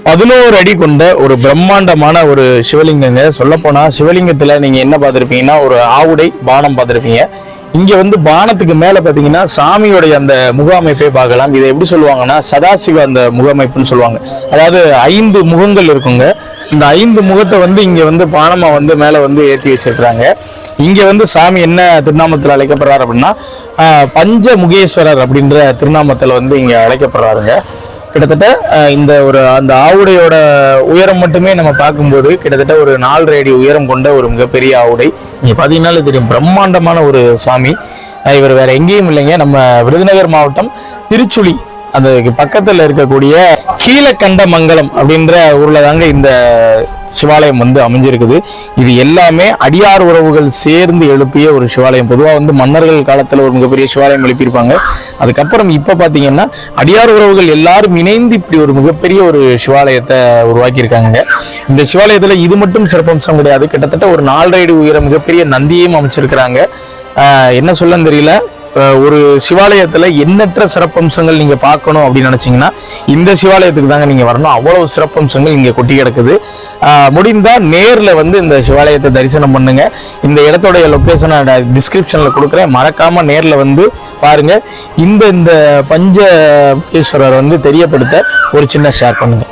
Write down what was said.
11 அடி கொண்ட ஒரு பிரம்மாண்டமான ஒரு சிவலிங்கங்க. சொல்லப்போனா சிவலிங்கத்துல நீங்க என்ன பார்த்திருப்பீங்கன்னா ஒரு ஆவுடை பானம் பார்த்திருப்பீங்க. இங்க வந்து பானத்துக்கு மேல பாத்தீங்கன்னா சாமியோடைய அந்த முக அமைப்பை பார்க்கலாம். இதை எப்படி சொல்லுவாங்கன்னா சதாசிவ அந்த முக அமைப்புன்னு சொல்லுவாங்க. அதாவது 5 முகங்கள் இருக்குங்க. இந்த 5 முகத்தை வந்து இங்க வந்து பானமா வந்து மேல வந்து ஏற்றி வச்சிருக்கிறாங்க. இங்க வந்து சாமி என்ன திருநாமத்தில் அழைக்கப்படுறாரு அப்படின்னா பஞ்ச முகேஸ்வரர் அப்படின்ற திருநாமத்தில் வந்து இங்க அழைக்கப்படுறாருங்க. கிட்டத்தட்ட இந்த ஒரு அந்த ஆவுடையோட உயரம் மட்டுமே நம்ம பார்க்கும்போது கிட்டத்தட்ட ஒரு 4 அடி உயரம் கொண்ட ஒரு மிகப்பெரிய ஆவுடை. இங்க பாத்தீங்கன்னாலே தெரியும், பிரம்மாண்டமான ஒரு சாமி. இவர் வேற எங்கேயும் இல்லைங்க, நம்ம விருதுநகர் மாவட்டம் திருச்சுழி அந்த பக்கத்துல இருக்கக்கூடிய கீழக்கண்டமங்கலம் அப்படின்ற ஊர்ல தாங்க இந்த சிவாலயம் வந்து அமைஞ்சிருக்குது. இது எல்லாமே அடியார் உறவுகள் சேர்ந்து எழுப்பிய ஒரு சிவாலயம். பொதுவாக வந்து மன்னர்கள் காலத்தில் ஒரு மிகப்பெரிய சிவாலயம் எழுப்பியிருப்பாங்க. அதுக்கப்புறம் இப்போ பார்த்தீங்கன்னா அடியார் உறவுகள் எல்லாரும் இணைந்து இப்படி ஒரு மிகப்பெரிய ஒரு சிவாலயத்தை உருவாக்கியிருக்காங்க. இந்த சிவாலயத்தில் இது மட்டும் சிறப்பம்சம் கிடையாது, கிட்டத்தட்ட ஒரு 4 அடி உயர மிகப்பெரிய நந்தியையும் அமைச்சிருக்கிறாங்க. என்ன சொல்லன்னு தெரியல, ஒரு சிவாலயத்துல எண்ணற்ற சிறப்பம்சங்கள் நீங்க பார்க்கணும் அப்படின்னு நினைச்சீங்கன்னா இந்த சிவாலயத்துக்கு தாங்க நீங்க வரணும். அவ்வளவு சிறப்பம்சங்கள் இங்க கொட்டி கிடக்குது. முடிந்தா நேர்ல வந்து இந்த சிவாலயத்தை தரிசனம் பண்ணுங்க. இந்த இடத்தோடைய லொகேஷனை டிஸ்கிரிப்ஷன்ல கொடுக்குறேன், மறக்காம நேர்ல வந்து பாருங்க. இந்த பஞ்ச ஈஸ்வரர் வந்து தெரியப்படுத்த ஒரு சின்ன ஷேர் பண்ணுங்க.